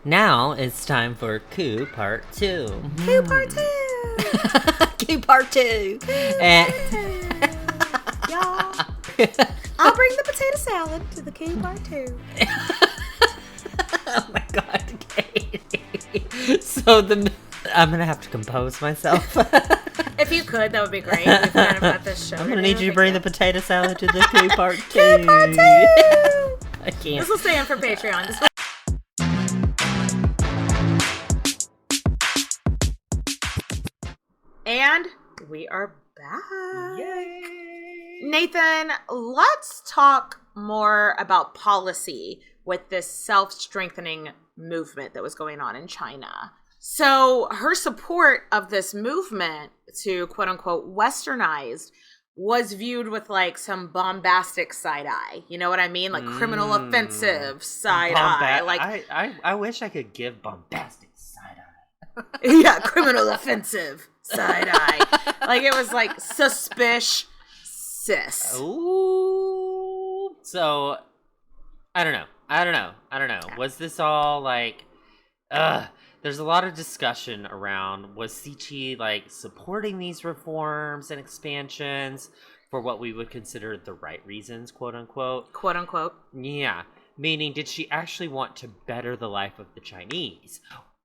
Now it's time for Coup Part 2. Coup Part 2! Coup Part 2! And Y'all, I'll bring the potato salad to the Coup Part 2. oh my god, Katie. So I'm gonna have to compose myself. If you could, that would be great. We've kind of got this show. I'm gonna need you to bring the potato salad to the Coup Part 2. Coup Part 2! I can't. This will stay in for Patreon. And we are back. Yay! Nathan, let's talk more about policy with this self-strengthening movement that was going on in China. So her support of this movement to quote-unquote westernized was viewed with like some bombastic side eye. You know what I mean? Like criminal offensive side eye. Like I wish I could give bombastic side eye. yeah, criminal offensive side eye. Like it was like suspicious. Ooh. So I don't know. Yeah. Was this all like there's a lot of discussion around, was Cixi like supporting these reforms and expansions for what we would consider the right reasons, quote unquote? Quote unquote. Yeah. Meaning, did she actually want to better the life of the Chinese?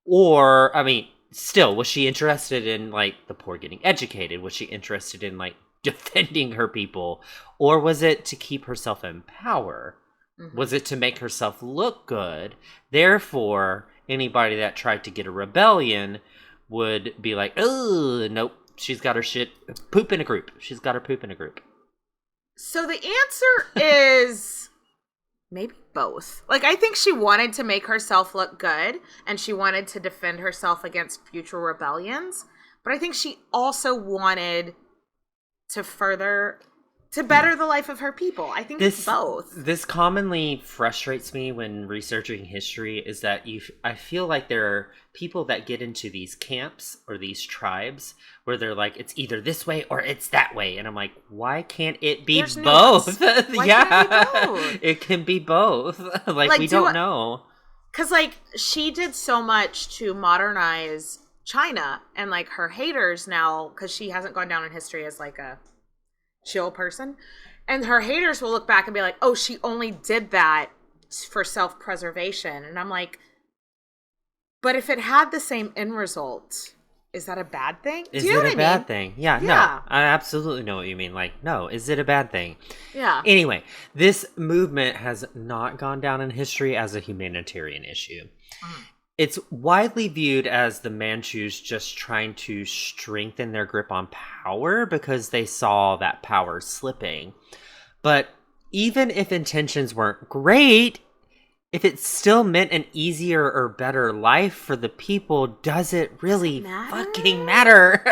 Or, I mean, still, was she interested in like the poor getting educated? Was she interested in like defending her people? Or was it to keep herself in power? Mm-hmm. Was it to make herself look good? Therefore, anybody that tried to get a rebellion would be like, oh, nope, she's got her poop in a group. She's got her poop in a group. So the answer is maybe both. Like, I think she wanted to make herself look good, and she wanted to defend herself against future rebellions. But I think she also wanted to better the life of her people. I think it's both. This commonly frustrates me when researching history is that I feel like there are people that get into these camps or these tribes where they're like, it's either this way or it's that way. And I'm like, why can't it be both? Why can't it be both? It can be both. like we don't know. Because, like, she did so much to modernize China, and, like, her haters now, because she hasn't gone down in history as, like, a chill person, and her haters will look back and be like, oh, she only did that for self-preservation. And I'm like, but if it had the same end result, is that a bad thing? Is it a bad thing? Yeah, no, I absolutely know what you mean. Like, no, is it a bad thing? Yeah. Anyway, this movement has not gone down in history as a humanitarian issue. It's widely viewed as the Manchus just trying to strengthen their grip on power because they saw that power slipping. But even if intentions weren't great, if it still meant an easier or better life for the people, does it really fucking matter?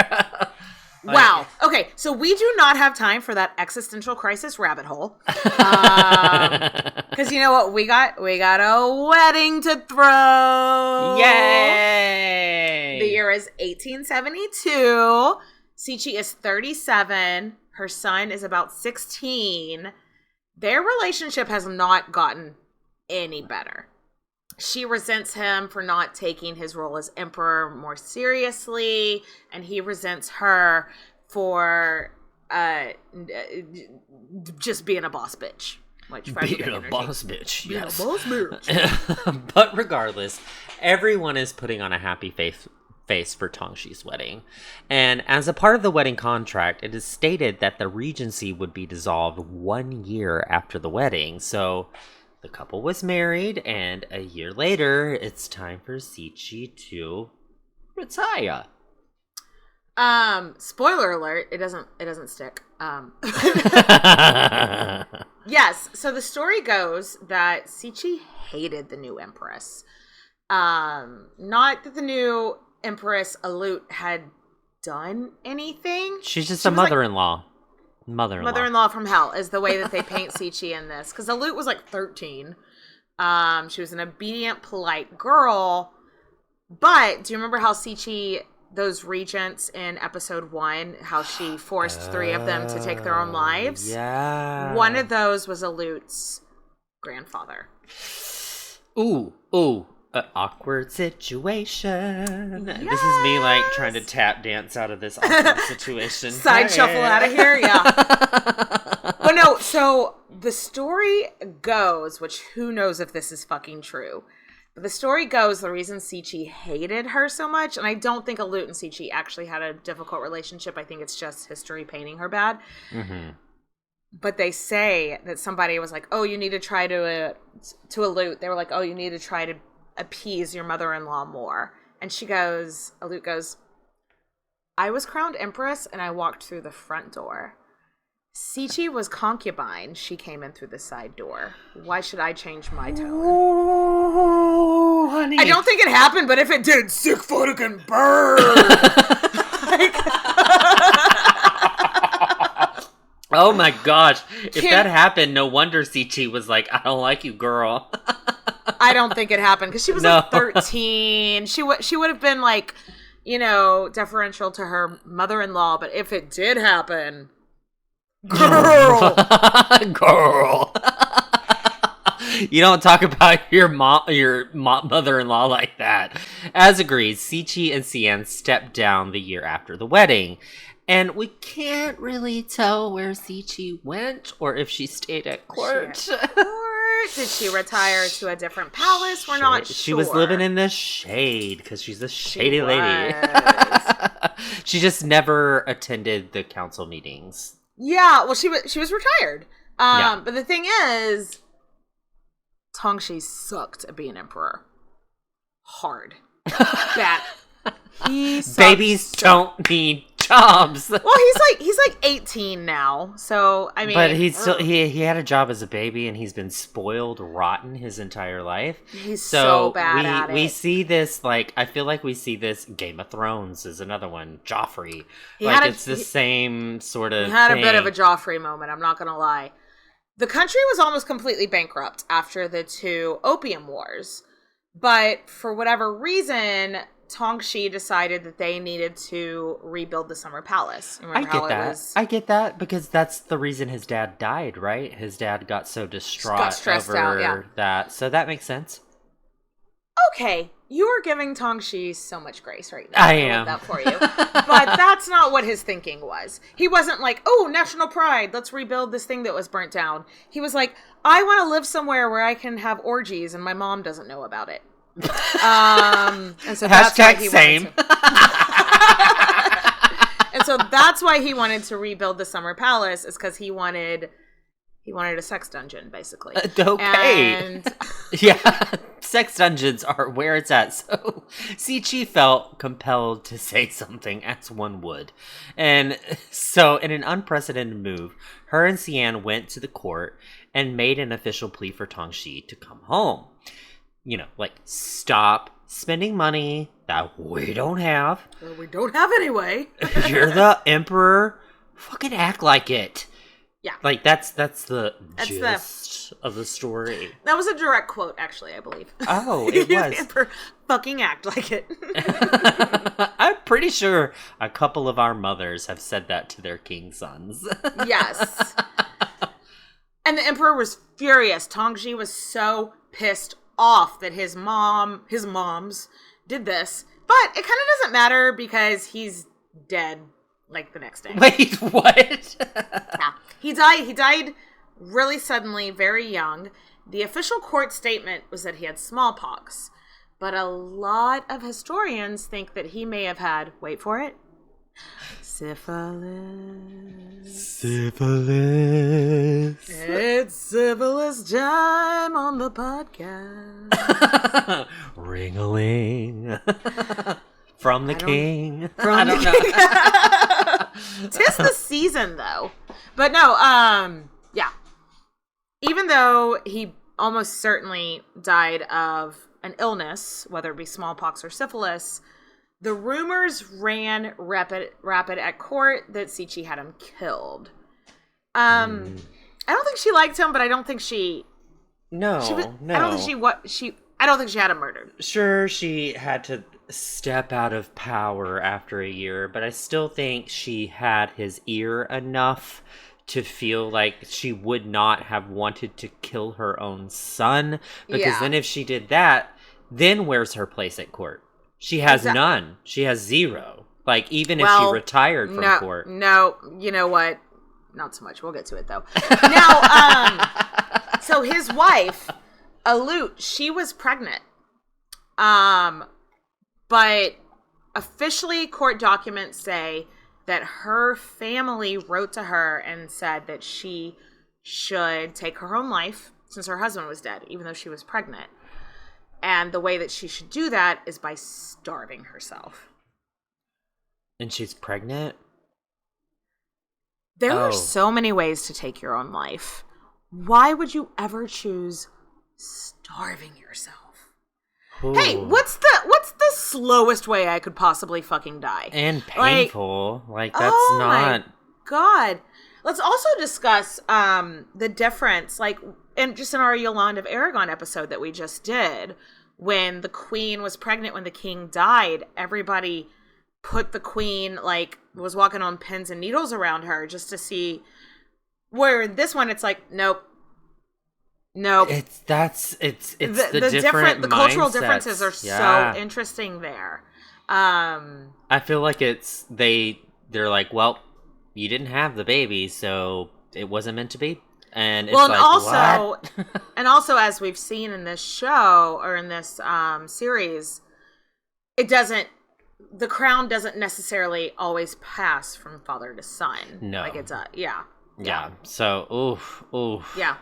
Wow. Okay, so we do not have time for that existential crisis rabbit hole. Because you know what? We got a wedding to throw. Yay! The year is 1872. Cixi is 37. Her son is about 16. Their relationship has not gotten any better. She resents him for not taking his role as emperor more seriously, and he resents her for just being a boss bitch. Being a boss bitch, yes. Being a boss bitch. But regardless, everyone is putting on a happy face for Tongxi's wedding. And as a part of the wedding contract, it is stated that the regency would be dissolved 1 year after the wedding. So the couple was married, and a year later, it's time for Cixi to retire. Spoiler alert, it doesn't stick. Yes, so the story goes that Cixi hated the new empress. Not that the new empress Alut had done anything. She's just a mother-in-law. Mother-in-law from hell is the way that they paint Cixi in this. Because Alut was like 13. She was an obedient, polite girl. But do you remember how Cixi, those regents in episode 1, how she forced 3 of them to take their own lives? Yeah. One of those was Alut's grandfather. Ooh. An awkward situation. Yes. This is me, like, trying to tap dance out of this awkward situation. Side shuffle out of here, yeah. But no, so the story goes, which who knows if this is fucking true, but the story goes the reason Cixi hated her so much, and I don't think Alout and Cixi actually had a difficult relationship. I think it's just history painting her bad. Mm-hmm. But they say that somebody was like, oh, you need to try to Alout. They were like, oh, you need to try to appease your mother-in-law more. And Alout goes, I was crowned empress and I walked through the front door. Cixi was concubine. She came in through the side door. Why should I change my tone? Oh, honey. I don't think it happened, but if it did, sick fucking bird. Oh my gosh. If that happened, no wonder Cixi was like, I don't like you, girl. I don't think it happened because she was like 13. She would have been like, deferential to her mother-in-law. But if it did happen, girl. You don't talk about your mother-in-law like that. As agreed, Cixi and Cian stepped down the year after the wedding. And we can't really tell where Cixi went or if she stayed at court. Did she retire to a different palace? We're not sure. She was living in the shade because she's a shady lady. She just never attended the council meetings. Yeah, well, she was retired. But the thing is, Tongxi sucked at being emperor. Hard. Bad. Babies don't need jobs. Well, he's like 18 now, so I mean. But he had a job as a baby, and he's been spoiled rotten his entire life. He's so bad at it. We see this, like, I feel like we see this. Game of Thrones is another one. Joffrey, it's the same sort of. He had thing. A bit of a Joffrey moment. I'm not gonna lie. The country was almost completely bankrupt after the 2 opium wars, but for whatever reason, Tongxi decided that they needed to rebuild the Summer Palace. I get that because that's the reason his dad died, right? His dad got so distraught over that. So that makes sense. Okay, you are giving Tongxi so much grace right now. I am. That for you. But that's not what his thinking was. He wasn't like, oh, national pride, let's rebuild this thing that was burnt down. He was like, I want to live somewhere where I can have orgies and my mom doesn't know about it. And so that's why he same. And so that's why he wanted to rebuild the Summer Palace, is because he wanted a sex dungeon, basically. Okay. And yeah, sex dungeons are where it's at. So Cixi felt compelled to say something, as one would. And so in an unprecedented move, her and Cian went to the court and made an official plea for Tongxi to come home. Stop spending money that we don't have. Well, we don't have anyway. You're the emperor. Fucking act like it. Yeah. That's the gist of the story. That was a direct quote, actually, I believe. Oh, it was. The emperor, fucking act like it. I'm pretty sure a couple of our mothers have said that to their king sons. Yes. And the emperor was furious. Tongxi was so pissed off that his moms did this, but it kind of doesn't matter because he's dead like the next day. Wait, what? Yeah, he died really suddenly, very young. The official court statement was that he had smallpox, but a lot of historians think that he may have had, wait for it, syphilis. It's syphilis time on the podcast. Ring-a-ling. From the king. I don't know. 'Tis the season, though. But no, yeah. Even though he almost certainly died of an illness, whether it be smallpox or syphilis, the rumors ran rapid at court that Cixi had him killed. I don't think she liked him, but I don't think she. No. I don't think she had him murdered. Sure, she had to step out of power after a year, but I still think she had his ear enough to feel like she would not have wanted to kill her own son, because then if she did that, then where's her place at court? She has none. She has zero. Like, even if she retired from court. No, you know what? Not so much. We'll get to it, though. Now, so his wife, Alut, she was pregnant. But officially, court documents say that her family wrote to her and said that she should take her own life since her husband was dead, even though she was pregnant. And the way that she should do that is by starving herself. And she's pregnant? There are so many ways to take your own life. Why would you ever choose starving yourself? Ooh. Hey, what's the slowest way I could possibly fucking die? And painful. Like that's not... my God. Let's also discuss the difference, like, in our Yolande of Aragon episode that we just did, when the queen was pregnant, when the king died, everybody put the queen, like, was walking on pins and needles around her just to see, where in this one it's like, nope. It's the different the cultural differences are so interesting there. I feel like they're like, well, you didn't have the baby, so it wasn't meant to be. And it's and also, as we've seen in this show or in this series, the crown doesn't necessarily always pass from father to son. No, like it's yeah. So oof. Yeah.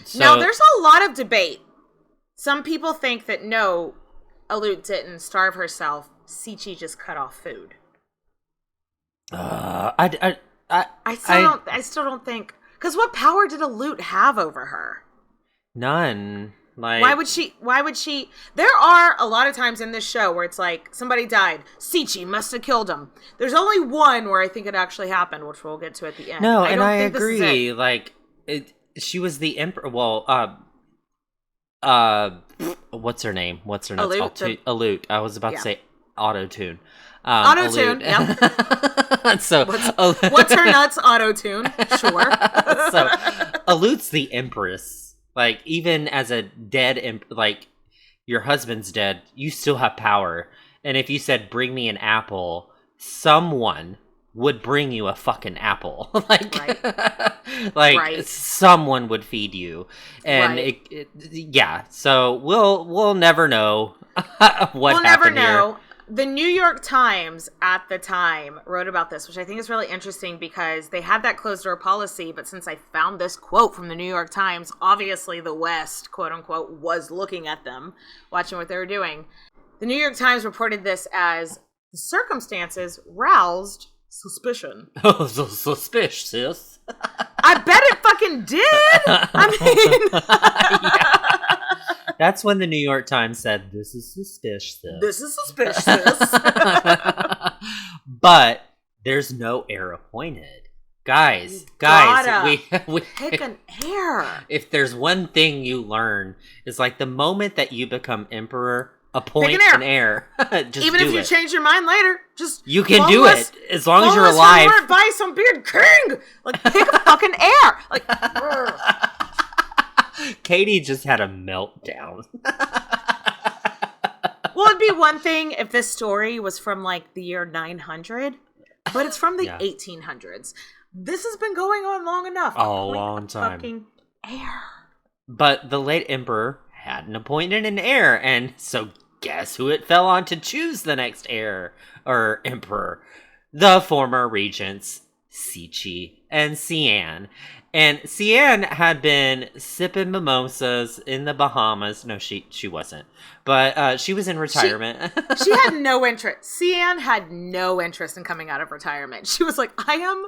So, now there's a lot of debate. Some people think that no, Alut didn't starve herself. Cixi just cut off food. I still don't think, because what power did Alut have over her? None. Like, why would she? There are a lot of times in this show where it's like somebody died. Cixi must have killed him. There's only one where I think it actually happened, which we'll get to at the end. No, I agree. Like she was the emperor. Well, what's her name? Alut. I was about to say auto-tune. Auto-tune, yeah. So what's her nuts? Auto-tune, sure. So Alut's the empress. Like, even as a dead, like, your husband's dead, you still have power. And if you said, bring me an apple, someone would bring you a fucking apple. Like, someone would feed you. And, so we'll never know what happened here. The New York Times at the time wrote about this, which I think is really interesting because they had that closed door policy, but since I found this quote from the New York Times, obviously the West, quote unquote, was looking at them, watching what they were doing. The New York Times reported this as the circumstances roused suspicion. Oh, so suspicious. I bet it fucking did. I mean... That's when the New York Times said, this is suspicious. This is suspicious. But there's no heir appointed. Guys, we pick an heir. If there's one thing you learn, is like the moment that you become emperor, appoint an heir. Just even if you change your mind later, you can do it as long as you're alive. More advice on being king. Like, pick a fucking heir. Like, Katie just had a meltdown. Well, it'd be one thing if this story was from like the year 900, but it's from the 1800s. This has been going on long enough. A long time. Fucking heir. But the late emperor hadn't appointed an heir, and so guess who it fell on to choose the next heir or emperor? The former regents, Cixi and Cian. And Cian had been sipping mimosas in the Bahamas. No, she wasn't. But she was in retirement. She had no interest. Cian had no interest in coming out of retirement. She was like, I am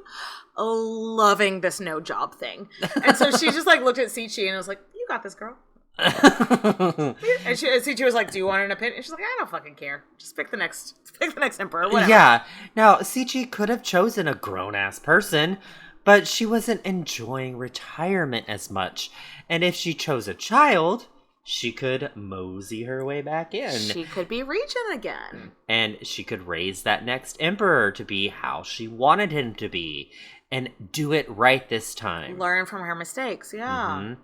loving this no job thing. And so she just like looked at Cixi and was like, you got this, girl. And Cixi was like, do you want an opinion? And she's like, I don't fucking care. Just pick the next emperor, whatever. Yeah. Now, Cixi could have chosen a grown-ass person, but she wasn't enjoying retirement as much. And if she chose a child, she could mosey her way back in. She could be regent again. And she could raise that next emperor to be how she wanted him to be. And do it right this time. Learn from her mistakes, yeah. Mm-hmm.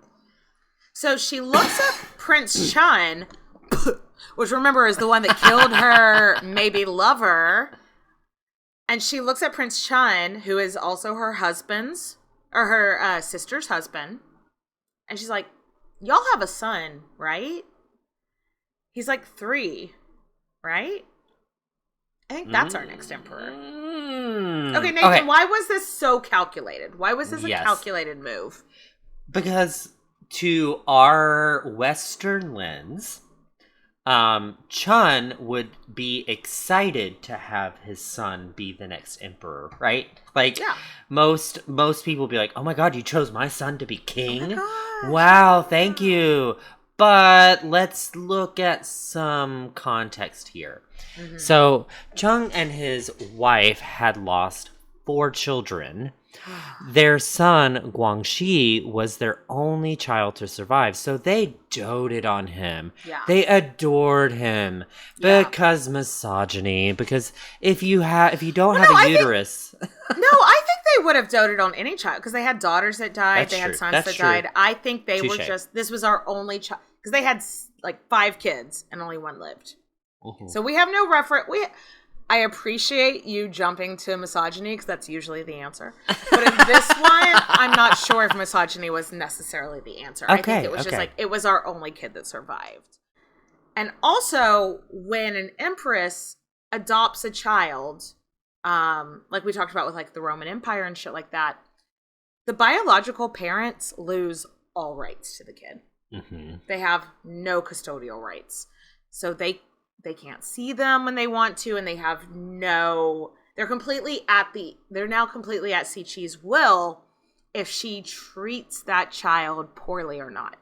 So she looks at Prince Chun, which remember is the one that killed her maybe lover. And she looks at Prince Chun, who is also her husband's, or her sister's husband. And she's like, y'all have a son, right? He's like 3, right? I think that's our next emperor. Okay, Nathan, why was this so calculated? Why was this a calculated move? Because to our Western lens, Chun would be excited to have his son be the next emperor, right? Like, most people be like, oh my god, you chose my son to be king? Oh wow, thank you. But let's look at some context here. Mm-hmm. So, Chun and his wife had lost 4 children. Their son, Guangxi, was their only child to survive, so they doted on him. Yeah. They adored him because misogyny. Because if you don't have a uterus, no, I think they would have doted on any child because they had daughters that died. They had sons that died. I think they were just this was our only child because they had like 5 kids and only 1 lived. Mm-hmm. So we have no reference. I appreciate you jumping to misogyny because that's usually the answer. But in this one, I'm not sure if misogyny was necessarily the answer. I think it was just like, it was our only kid that survived. And also, when an empress adopts a child, like we talked about with like the Roman Empire and shit like that, the biological parents lose all rights to the kid. Mm-hmm. They have no custodial rights. So they can't see them when they want to, and they have they're now completely at Cixi's will if she treats that child poorly or not.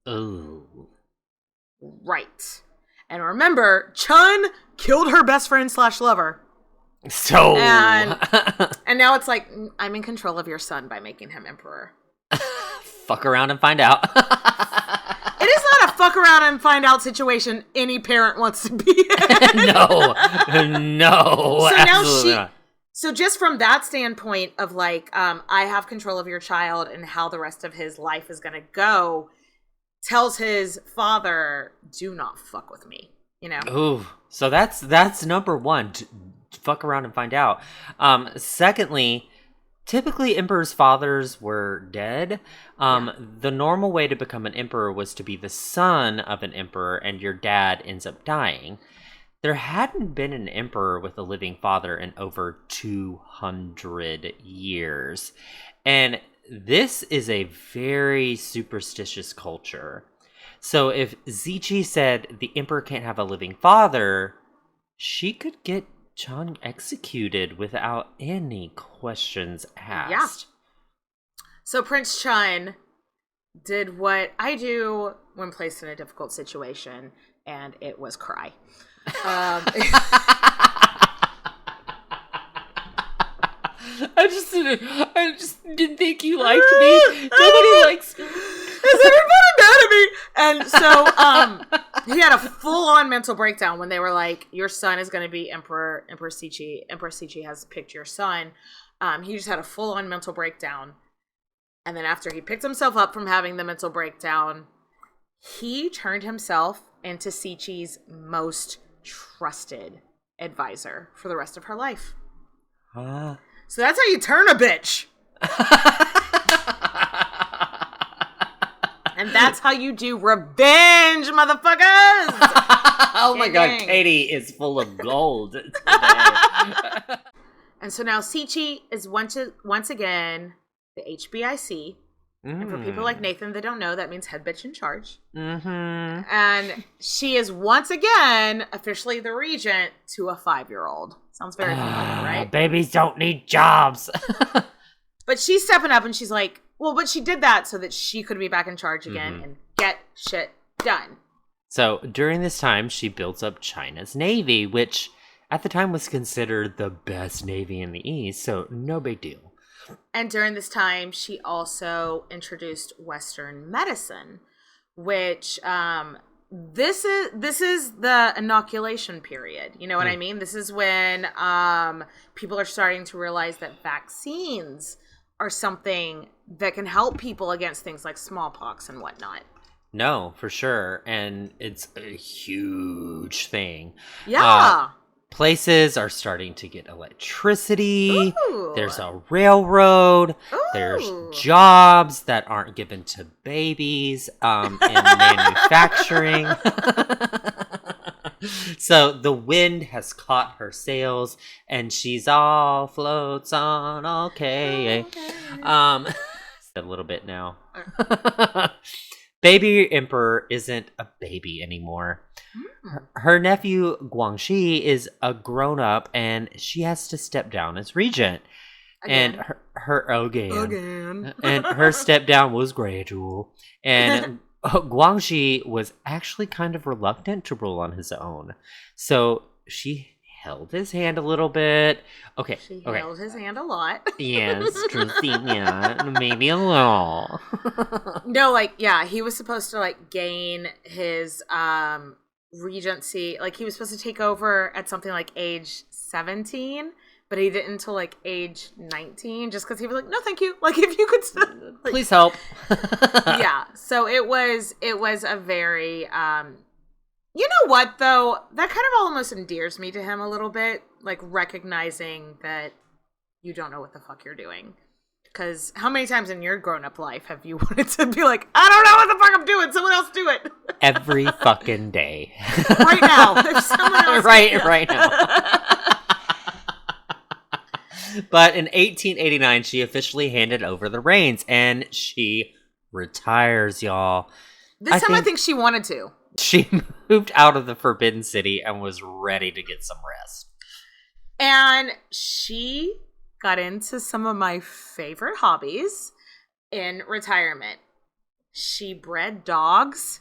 Oh. Right. And remember, Chun killed her best friend / lover. So. And now it's like, I'm in control of your son by making him emperor. Fuck around and find out. It is not a fuck around and find out situation any parent wants to be in. No. So absolutely now not. So just from that standpoint of like, I have control of your child and how the rest of his life is going to go, tells his father, do not fuck with me, you know? Ooh. So that's number 1. Fuck around and find out. Secondly, typically, emperors' fathers were dead. The normal way to become an emperor was to be the son of an emperor, and your dad ends up dying. There hadn't been an emperor with a living father in over 200 years. And this is a very superstitious culture. So if Cixi said the emperor can't have a living father, she could get Chun executed without any questions asked. Yeah. So Prince Chun did what I do when placed in a difficult situation, and it was cry. I just didn't think you liked me. Nobody likes me. Is everybody mad at me? And so he had a full-on mental breakdown when they were like, your son is going to be Empress Cixi. Empress Cixi has picked your son. He just had a full-on mental breakdown. And then after he picked himself up from having the mental breakdown, he turned himself into Cixi's most trusted advisor for the rest of her life. So that's how you turn a bitch. And that's how you do revenge, motherfuckers! Oh my god, Katie is full of gold today. And so now Cixi is once again the HBIC. And for people like Nathan that don't know, that means head bitch in charge. Mm-hmm. And she is once again officially the regent to a 5-year-old. Sounds very familiar, right? Babies don't need jobs. But she's stepping up and she's like, well, but she did that so that she could be back in charge again and get shit done. So during this time, she builds up China's navy, which at the time was considered the best navy in the East, so no big deal. And during this time, she also introduced Western medicine, which this is the inoculation period. You know what I mean? This is when people are starting to realize that vaccines are something that can help people against things like smallpox and whatnot. No, for sure. And it's a huge thing. Yeah. Places are starting to get electricity. Ooh. There's a railroad. There's Ooh. jobs that aren't given to babies in manufacturing. So the wind has caught her sails, and she's all floats on. Okay. A little bit now. Baby Emperor isn't a baby anymore. Her nephew Guangxi is a grown-up, and she has to step down as regent. Again. And her Again. and her step down was gradual. And Guangxi was actually kind of reluctant to rule on his own. So she held his hand a little bit. Okay. She held his hand a lot. Yes, Christina, maybe a little. No, like, yeah, he was supposed to, like, gain his regency. Like, he was supposed to take over at something like age 17, but he didn't until, like, age 19, just because he was like, no, thank you. Like, if you could like, please help. Yeah, so it was a very you know what, though? That kind of almost endears me to him a little bit, like, recognizing that you don't know what the fuck you're doing. Because how many times in your grown-up life have you wanted to be like, I don't know what the fuck I'm doing, someone else do it? Every fucking day. Right now. If someone else right now. But in 1889, she officially handed over the reins, and she retires, y'all. I think she wanted to. She moved out of the Forbidden City and was ready to get some rest. And she got into some of my favorite hobbies in retirement. She bred dogs.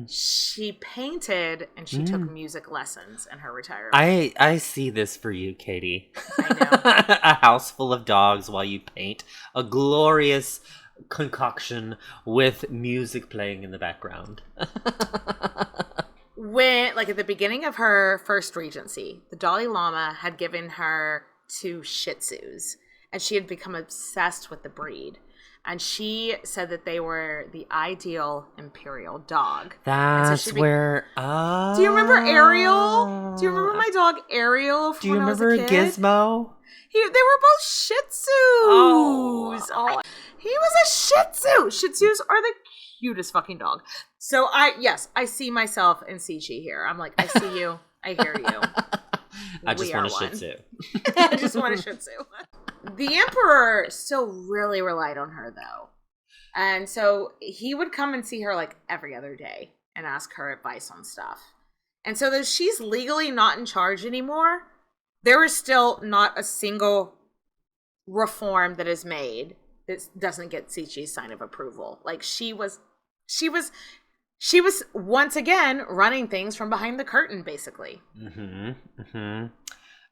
She painted, and she took music lessons in her retirement. I see this for you, Katie. I know. A house full of dogs while you paint. A glorious concoction with music playing in the background. When, like, at the beginning of her first regency, the Dalai Lama had given her 2 Shih Tzus, and she had become obsessed with the breed. And she said that they were the ideal imperial dog. That's where... Do you remember Ariel? Do you remember my dog Ariel from when I was a kid? Do you remember Gizmo? They were both Shih Tzus. Oh. He was a Shih Tzu. Shih Tzus are the cutest fucking dog. So I see myself in Cixi here. I'm like, I see you. I hear you. I just want a Shih Tzu. I just want a Shih Tzu. The Emperor still really relied on her, though. And so he would come and see her like every other day and ask her advice on stuff. And so though she's legally not in charge anymore, there is still not a single reform that is made that doesn't get Cixi's sign of approval. Like, she was once again running things from behind the curtain, basically.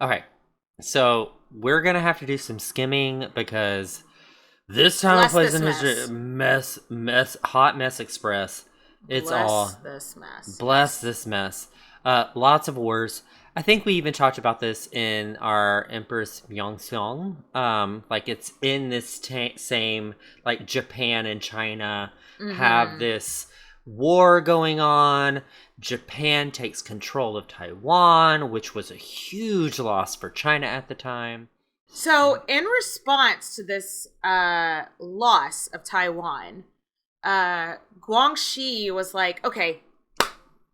Okay, so we're gonna have to do some skimming because this time and place in history, hot mess express. It's bless this mess. Lots of wars. I think we even talked about this in our Empress Myeongseong. Like, it's in this same, like, Japan and China have this war going on. Japan takes control of Taiwan, which was a huge loss for China at the time. So, in response to this loss of Taiwan, Guangxi was like, okay,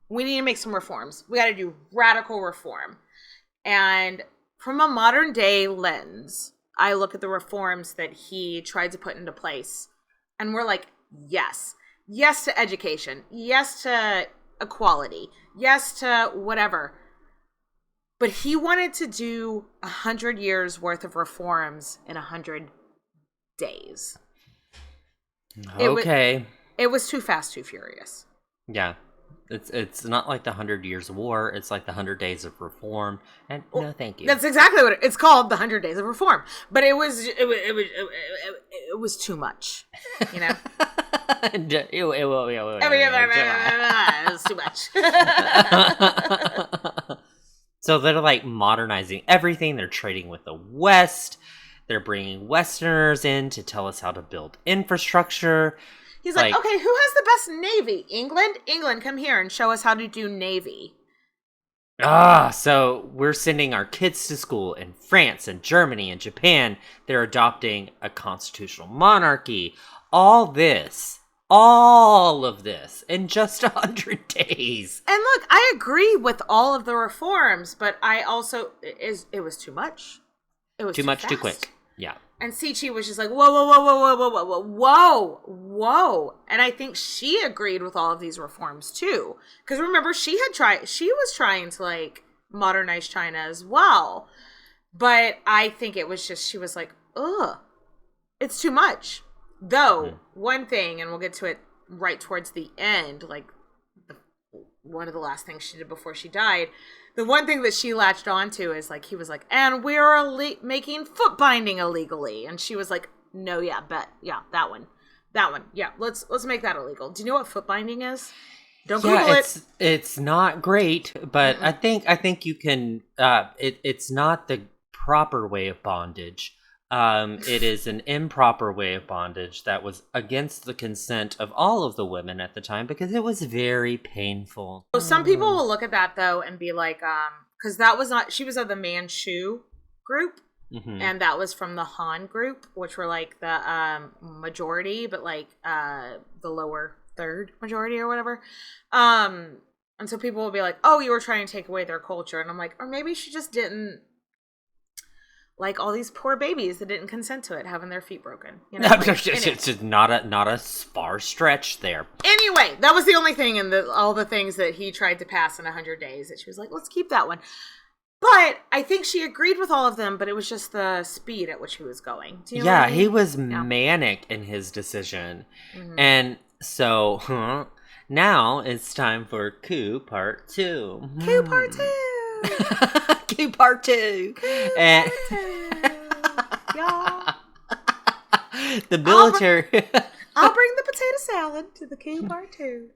we need to make some reforms. We got to do radical reform. And from a modern day lens, I look at the reforms that he tried to put into place. And we're like, yes. Yes to education. Yes to equality. Yes to whatever. But he wanted to do 100 years worth of reforms in 100 days. Okay. It was too fast, too furious. Yeah. It's not like the 100 Years' War. It's like the 100 Days of Reform. And no, thank you. That's exactly what it's called, the 100 Days of Reform. But it was too much, you know. It was too much. So they're like modernizing everything. They're trading with the West. They're bringing Westerners in to tell us how to build infrastructure. He's like, okay, who has the best navy? England? England, come here and show us how to do navy. So we're sending our kids to school in France and Germany and Japan. They're adopting a constitutional monarchy. All of this in just 100 days. And look, I agree with all of the reforms, but I also, it was too much. It was too much, fast. too quick. Yeah. And Cixi was just like, whoa. And I think she agreed with all of these reforms too. Because remember, she was trying to like modernize China as well. But I think it was just, she was like, ugh, it's too much. Though, one thing, and we'll get to it right towards the end, like one of the last things she did before she died, the one thing that she latched onto is like, he was like, and we're making foot binding illegally. And she was like, no, yeah, that one. Yeah, let's make that illegal. Do you know what foot binding is? Don't Google it. It's not great, but I think you can, it's not the proper way of bondage. It is an improper way of bondage that was against the consent of all of the women at the time because it was very painful. So some people will look at that though and be like, because she was of the Manchu group, and that was from the Han group, which were like the majority, but like the lower third majority or whatever. And so people will be like, oh, you were trying to take away their culture, and I'm like, or maybe she just didn't. Like all these poor babies that didn't consent to it, having their feet broken. You know, it's just not a far stretch there. Anyway, that was the only thing in all the things that he tried to pass in 100 days that she was like, let's keep that one. But I think she agreed with all of them, but it was just the speed at which he was going. Do you know what I mean? He was manic in his decision. And so now it's time for coup part 2. Coup part 2. Coup part 2. And y'all. The military. I'll bring the potato salad to the coup part 2.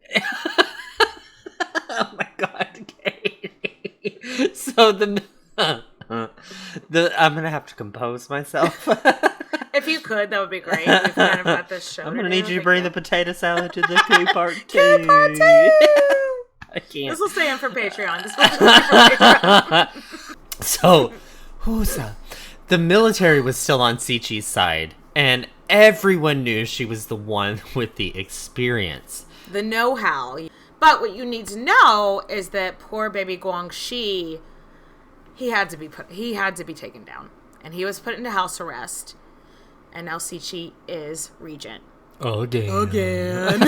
Oh my God, Katie. So I'm gonna have to compose myself. If you could, that would be great. We've kind of got this show. I'm gonna need you to bring the potato salad to the coup part 2. Coup part 2. I can't. This will stay in for Patreon. So, the military was still on Cixi's side, and everyone knew she was the one with the experience. The know-how. But what you need to know is that poor baby Guangxi, he had to be taken down. And he was put into house arrest. And now Cixi is regent. Again.